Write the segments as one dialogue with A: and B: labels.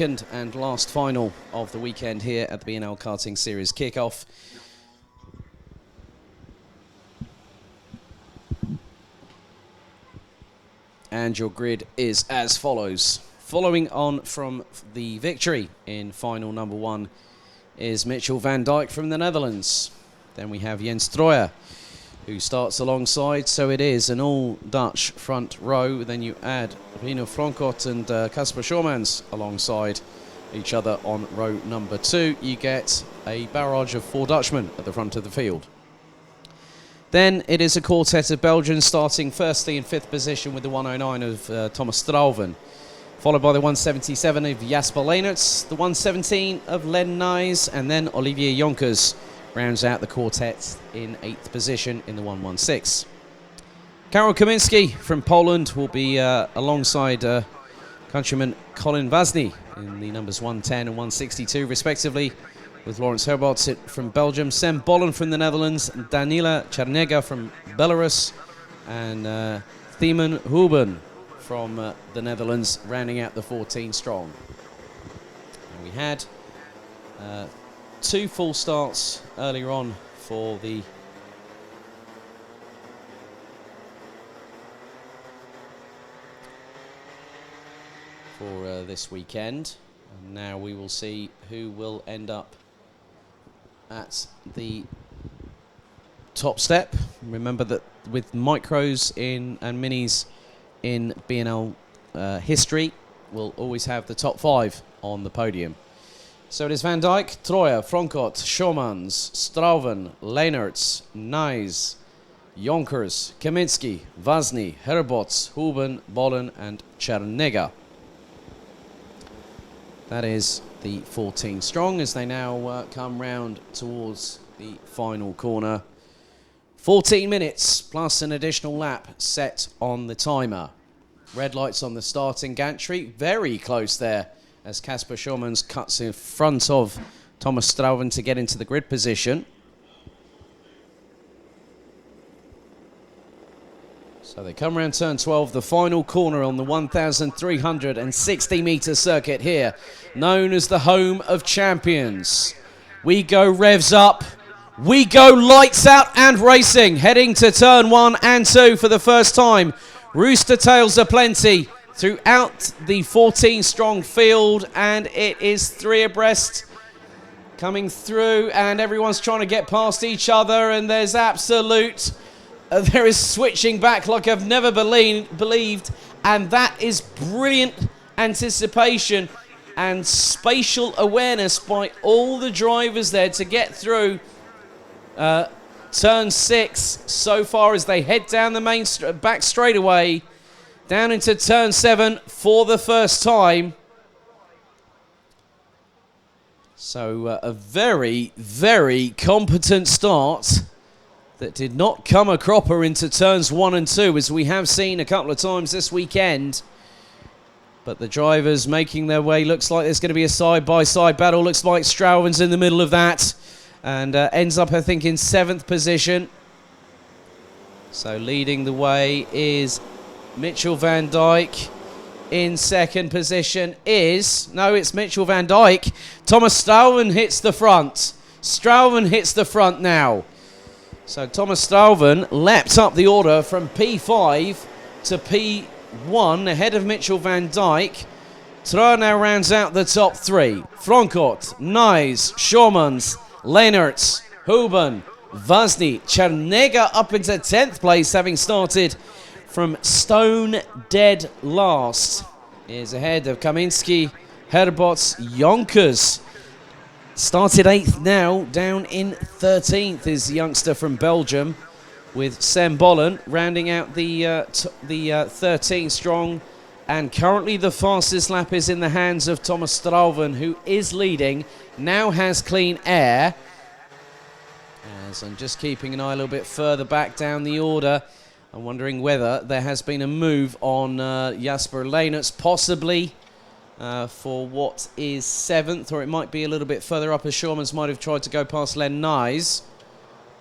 A: Second and last final of the weekend here at the BNL Karting Series kickoff. And your grid is as follows. Following on from the victory in final number 1 is Mitchell van Dijk from the Netherlands. Then we have Jens Troyer, who starts alongside, so it is an all-Dutch front row. Then you add Rino Frankot and Casper Schormans alongside each other on row number 2. You get a barrage of 4 Dutchmen at the front of the field. Then it is a quartet of Belgians starting firstly in 5th position with the 109 of Thomas Strauven, followed by the 177 of Jasper Leenerts, the 117 of Len Nys, and then Olivier Jonkers rounds out the quartet in 8th position in the 116. Karol Kaminski from Poland will be alongside countryman Colin Vasny in the numbers 110 and 162 respectively, with Lawrence Herbots from Belgium, Sam Bollen from the Netherlands, Danila Chernega from Belarus, and Thiemen Huben from the Netherlands rounding out the 14 strong. And we had 2 full starts earlier on for the this weekend, and now we will see who will end up at the top step. Remember that with micros in and minis in BNL history, we'll always have the top 5 on the podium. So it is Van Dijk, Troyer, Frankot, Schormans, Strauven, Leenerts, Nys, Jonkers, Kaminski, Vasny, Herbots, Huben, Bollen and Chernega. That is the 14 strong as they now come round towards the final corner. 14 minutes plus an additional lap set on the timer. Red lights on the starting gantry, very close there as Casper Schormans cuts in front of Thomas Strauven to get into the grid position. So they come around turn 12, the final corner on the 1,360 metre circuit here, known as the home of champions. We go revs up, we go lights out and racing, heading to turn 1 and 2 for the first time. Rooster tails aplenty throughout the 14 strong field, and it is 3 abreast coming through, and everyone's trying to get past each other, and there's absolute there is switching back like I've never believed, and that is brilliant anticipation and spatial awareness by all the drivers there to get through turn 6 so far as they head down the main back straightaway down into turn 7 for the first time. So a very, very competent start that did not come a cropper into turns 1 and 2, as we have seen a couple of times this weekend. But the drivers making their way. Looks like there's going to be a side-by-side battle. Looks like Strauven's in the middle of that and ends up, I think, in 7th position. So leading the way is Mitchell van Dijk. In 2nd position is... No, it's Mitchell van Dijk. Thomas Strauven hits the front. Strauven hits the front now. So Thomas Strauven leapt up the order from P5 to P1 ahead of Mitchell van Dijk. Troyer now rounds out the top 3. Frankot, Nys, Schormans, Leenerts, Huben, Vasny, Chernega up into 10th place, having started from stone dead last. Is ahead of Kaminski, Herbots, Jonkers. Started 8th now, down in 13th is the youngster from Belgium, with Sam Bollen rounding out the 13 strong. And currently the fastest lap is in the hands of Thomas Strauven, who is leading, now has clean air. As I'm just keeping an eye a little bit further back down the order, I'm wondering whether there has been a move on Jasper Leenerts, possibly. For what is 7th, or it might be a little bit further up as Schormans might have tried to go past Len Nys.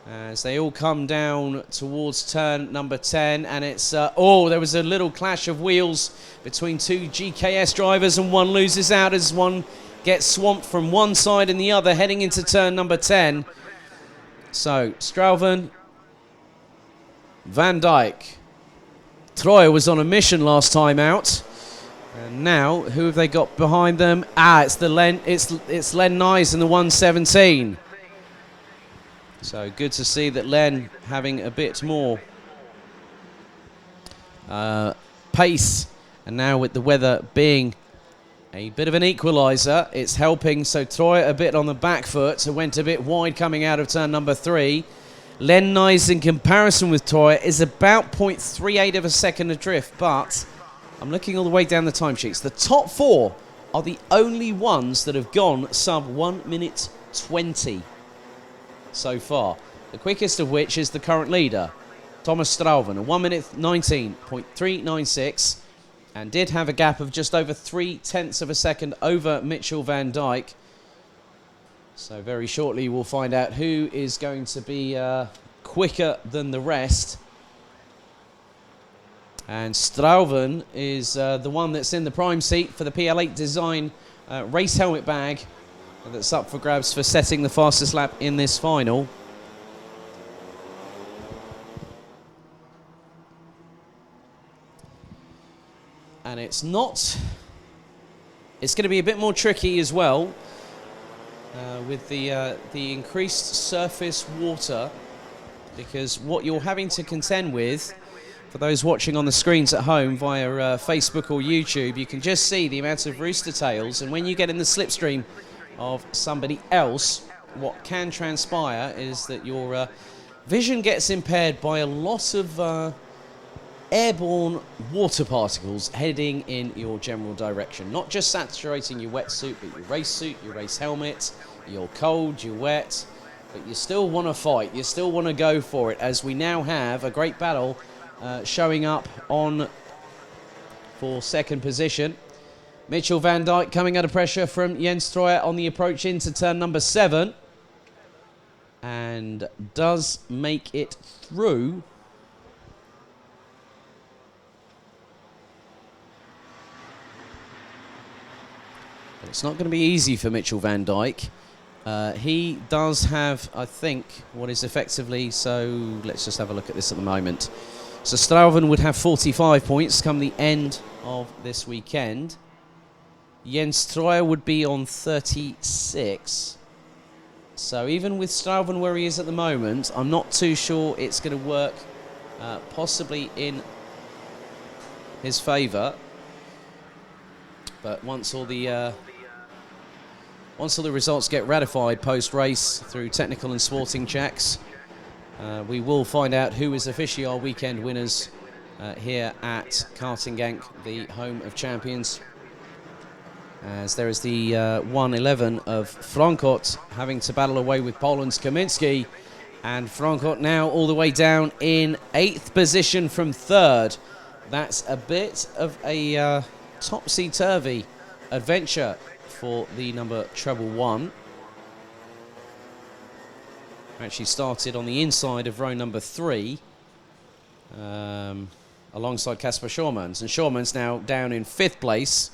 A: as they all come down towards turn number 10, and it's there was a little clash of wheels between two GKS drivers, and one loses out as one gets swamped from one side and the other heading into turn number 10. So Strauven, Van Dijk, Troy was on a mission last time out, and now who have they got behind them? It's Len Nyes in the 117. So good to see that Len having a bit more pace, and now with the weather being a bit of an equaliser, it's helping. So Troy a bit on the back foot, so went a bit wide coming out of turn number 3. Len Nyes in comparison with Troy is about 0.38 of a second adrift, but I'm looking all the way down the timesheets. The top 4 are the only ones that have gone sub 1 minute 20 so far. The quickest of which is the current leader, Thomas Strauven, a 1 minute 19.396, and did have a gap of just over 0.3 of a second over Mitchell Van Dijk. So very shortly we'll find out who is going to be quicker than the rest. And Strauven is the one that's in the prime seat for the PL8 design race helmet bag that's up for grabs for setting the fastest lap in this final. And it's going to be a bit more tricky as well with the increased surface water, because what you're having to contend with, for those watching on the screens at home via Facebook or YouTube, you can just see the amount of rooster tails, and when you get in the slipstream of somebody else, what can transpire is that your vision gets impaired by a lot of airborne water particles heading in your general direction. Not just saturating your wetsuit, but your race suit, your race helmet. You're cold, you're wet, but you still want to fight. You still want to go for it, as we now have a great battle showing up on for second position. Mitchell Van Dijk coming under pressure from Jens Troyer on the approach into turn number 7, and does make it through. But it's not going to be easy for Mitchell Van Dijk. He does have, I think, what is effectively, so let's just have a look at this at the moment. So Strauven would have 45 points come the end of this weekend. Jens Troyer would be on 36. So even with Strauven where he is at the moment, I'm not too sure it's going to work possibly in his favour. But once all the results get ratified post-race through technical and sporting checks, we will find out who is officially our weekend winners here at Karting Genk, the home of champions. As there is the 111 of Frankot having to battle away with Poland's Kaminski, and Frankot now all the way down in 8th position from 3rd. That's a bit of a topsy-turvy adventure for the number treble 1. Actually started on the inside of row number 3 alongside Kasper Schormans, and Schormans now down in 5th place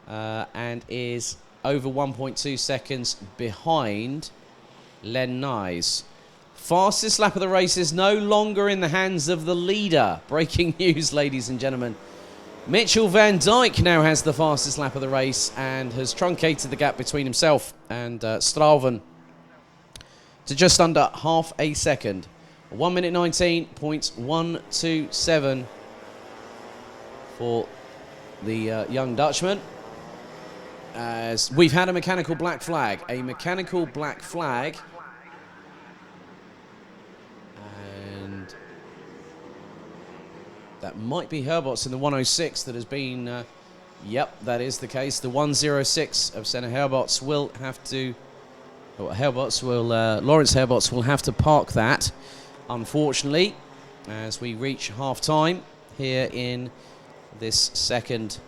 A: and is over 1.2 seconds behind Len Nyes. Fastest lap of the race is no longer in the hands of the leader. Breaking news, ladies and gentlemen. Mitchell Van Dijk now has the fastest lap of the race and has truncated the gap between himself and Strauven to just under half a second. 1 minute 19.127 for the young Dutchman. As we've had a mechanical black flag. A mechanical black flag. And that might be Herbots in the 106 that has been... yep, that is the case. The 106 of Senna Herbots will have to... Lawrence Herbots will have to park that, unfortunately, as we reach half-time here in this second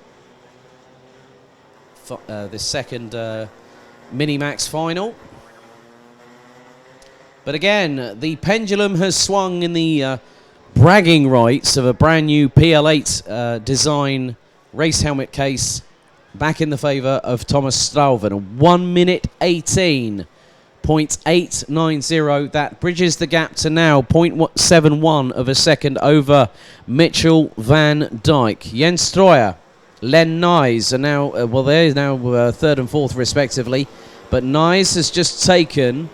A: Mini-Max final. But again, the pendulum has swung in the bragging rights of a brand new PL8 design race helmet case back in the favour of Thomas Strauven. 1 minute 18.890. That bridges the gap to now 0.71 of a second over Mitchell van Dijk. Jens Stroyer, Len Nyes are now, they're now third and fourth respectively. But Nyes has just taken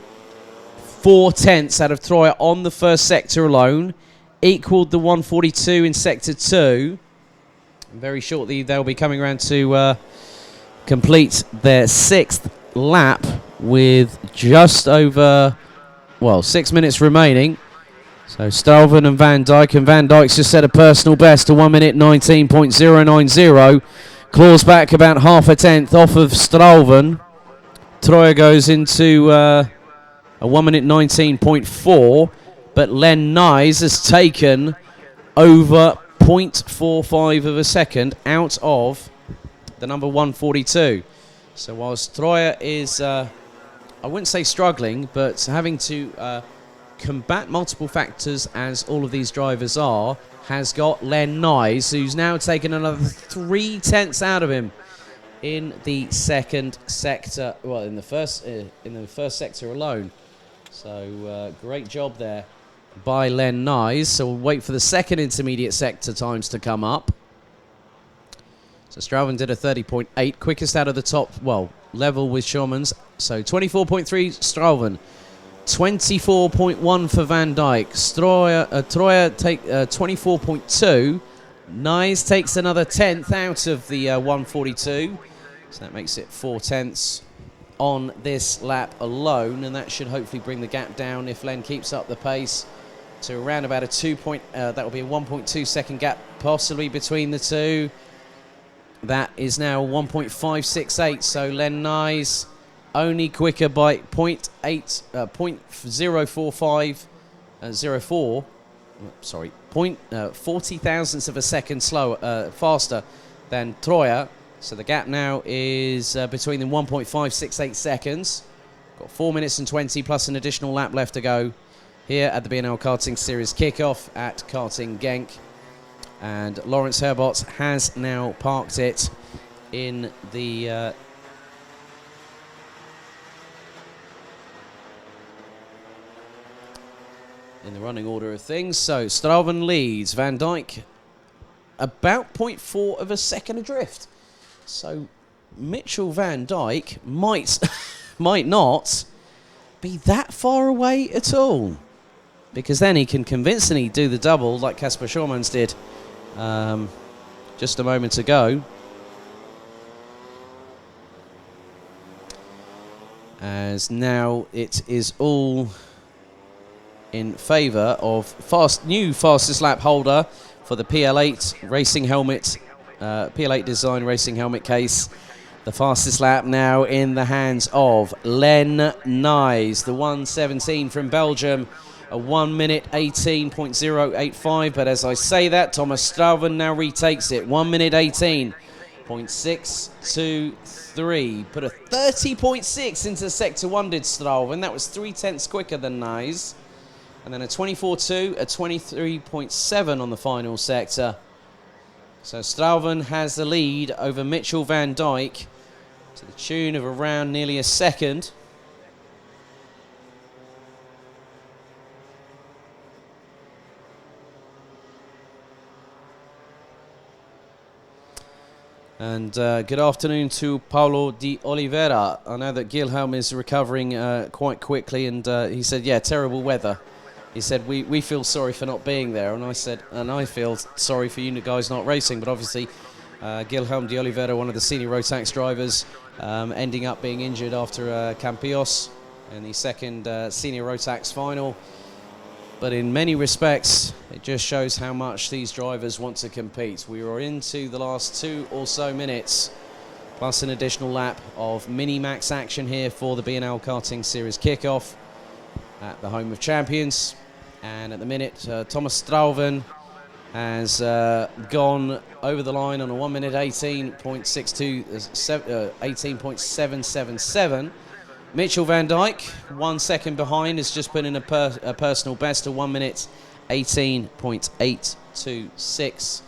A: 4 tenths out of Troyer on the first sector alone, equalled the 142 in sector 2. Very shortly they'll be coming around to complete their 6th lap with just over, 6 minutes remaining. So Strauven and Van Dijk's just set a personal best to 1 minute 19.090. Claws back about half a tenth off of Strauven. Troyer goes into a 1 minute 19.4, but Len Nyes has taken over 0.45 of a second out of the number 142. So whilst Troyer is, I wouldn't say struggling, but having to combat multiple factors as all of these drivers are, has got Len Nyes, who's now taken another 3 tenths out of him in the second sector, in the first sector alone. So great job there by Len Nyes. So we'll wait for the second intermediate sector times to come up. So Strauven did a 30.8, quickest out of the top, level with Schurman's. So 24.3 Strauven, 24.1 for Van Dijk. Troyer take 24.2. Nyes takes another 10th out of the 142. So that makes it 4 tenths on this lap alone, and that should hopefully bring the gap down if Len keeps up the pace to around about a that will be a 1.2 second gap possibly between the two. That is now 1.568, so Len Nyes only quicker by 0.045, 40 thousandths of a second faster than Troyer. So the gap now is between them 1.568 seconds. Got 4 minutes and 20 plus an additional lap left to go here at the BNL Karting Series kickoff at Karting Genk. And Lawrence Herbot has now parked it in the running order of things. So Strauven leads, Van Dijk about 0.4 of a second adrift. So Mitchell van Dijk might not be that far away at all, because then he can convincingly do the double like Casper Schurmans did just a moment ago. As now it is all in favour of new fastest lap holder for the PL8 racing helmet, PL8 design racing helmet case. The fastest lap now in the hands of Len Nyes, the 117 from Belgium, a 1 minute 18.085. But as I say that, Thomas Strauven now retakes it, 1 minute 18.623. Put a 30.6 into sector 1 did Strauven. That was 3 tenths quicker than Nyes. And then a 24.2, a 23.7 on the final sector. So Strauven has the lead over Mitchell van Dijk to the tune of around nearly a second. And good afternoon to Paulo de Oliveira. I know that Guilherme is recovering quite quickly, and he said, yeah, terrible weather. He said, we feel sorry for not being there. And I said, and I feel sorry for you guys not racing. But obviously, Guilherme de Oliveira, one of the senior Rotax drivers, ending up being injured after Campillos in the second senior Rotax final. But in many respects, it just shows how much these drivers want to compete. We are into the last 2 or so minutes, plus an additional lap of mini-max action here for the BNL Karting Series kickoff at the home of champions. And at the minute, Thomas Strauven has gone over the line on a 1 minute 18.777. Mitchell van Dijk, 1 second behind, has just put in a personal best of 1 minute 18.826.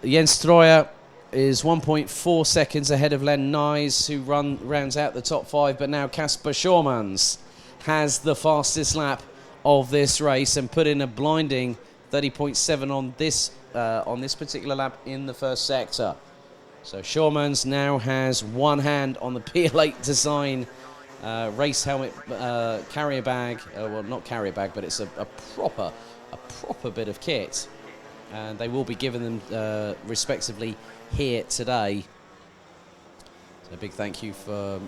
A: Jens Stroyer is 1.4 seconds ahead of Len Nyes, who rounds out the top 5, but now Kasper Schormans has the fastest lap of this race and put in a blinding 30.7 on this particular lap in the first sector. So Schormans now has one hand on the PL8 design race helmet carrier bag. Well, not carrier bag, but it's a proper bit of kit, and they will be given them respectively here today. So a big thank you for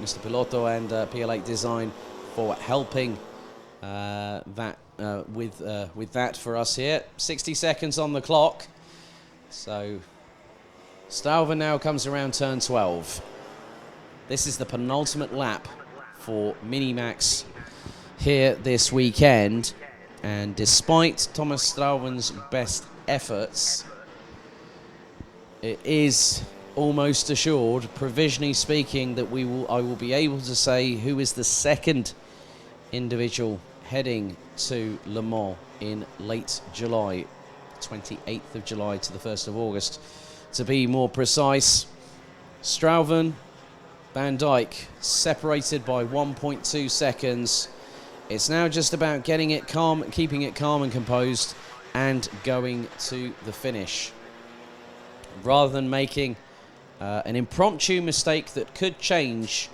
A: Mr. Piloto and PL8 Design for helping with that for us here. 60 seconds on the clock. So Stuyven now comes around turn 12. This is the penultimate lap for Minimax here this weekend, and despite Thomas Stuyven's best efforts, it is almost assured, provisionally speaking, that I will be able to say who is the second individual heading to Le Mans in late July, 28th of July to the 1st of August. To be more precise, Stuyven, Van Dijk separated by 1.2 seconds. It's now just about getting it calm, keeping it calm and composed, and going to the finish, rather than making an impromptu mistake that could change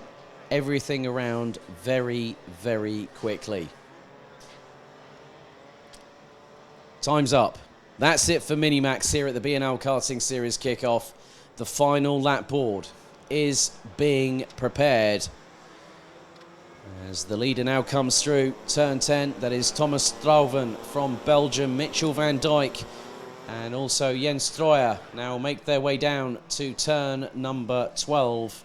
A: everything around very, very quickly. Time's up. That's it for Minimax here at the BNL Karting Series kickoff. The final lap board is being prepared as the leader now comes through turn 10. That is Thomas Stuyven from Belgium, Mitchell van Dijk and also Jens Stroyer now make their way down to turn number 12.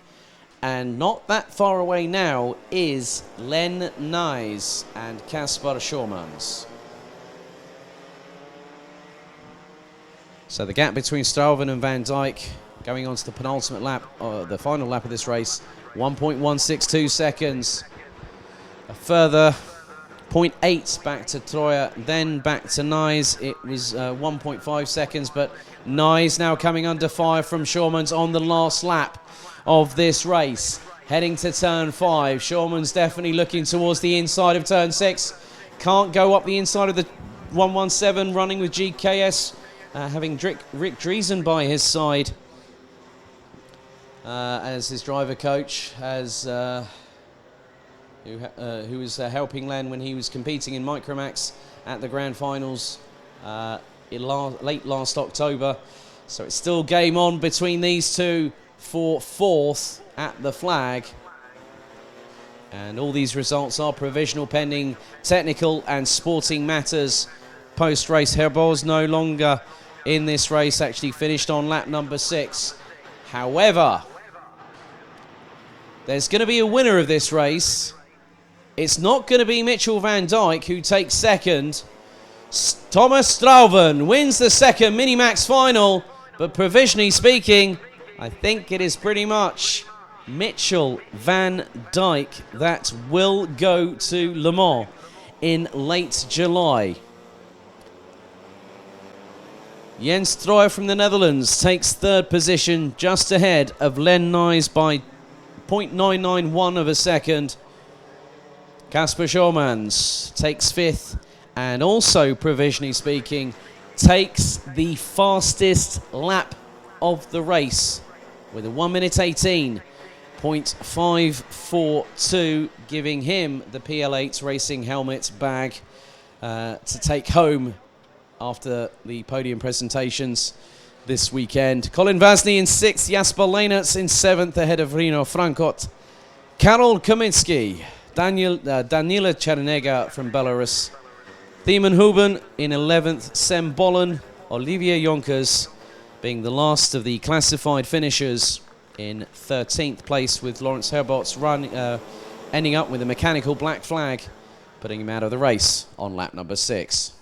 A: And not that far away now is Len Nyes and Kasper Schormans. So the gap between Stuyven and Van Dijk going on to the penultimate lap, the final lap of this race, 1.162 seconds. A further 0.8 back to Troyer, then back to Nyes. It was 1.5 seconds, but Nyes now coming under fire from Schormans on the last lap of this race. Heading to turn 5. Schormans definitely looking towards the inside of turn 6. Can't go up the inside of the 117, running with GKS, having Rick Driesen by his side as his driver coach, as who was helping Len when he was competing in Micromax at the Grand Finals late last October. So it's still game on between these two for 4th at the flag. And all these results are provisional pending technical and sporting matters. Post-race, Herboz no longer in this race, actually finished on lap number 6. However, there's going to be a winner of this race. It's not going to be Mitchell van Dijk who takes second. Thomas Stuyven wins the second Minimax final, but provisionally speaking, I think it is pretty much Mitchell van Dijk that will go to Le Mans in late July. Jens Stroyer from the Netherlands takes 3rd position, just ahead of Len Nyes by 0.991 of a second. Kasper Schormans takes 5th, and also, provisionally speaking, takes the fastest lap of the race with a 1 minute 18.542, giving him the PL8 racing helmet bag to take home after the podium presentations this weekend. Colin Vasny in 6th, Jasper Leenerts in 7th, ahead of Rino Frankot. Karol Kaminski, Daniela Chernega from Belarus, Thiemen Huben in 11th, Sem Bollen, Olivier Jonkers being the last of the classified finishers in 13th place, with Lawrence Herbots ending up with a mechanical black flag, putting him out of the race on lap number 6.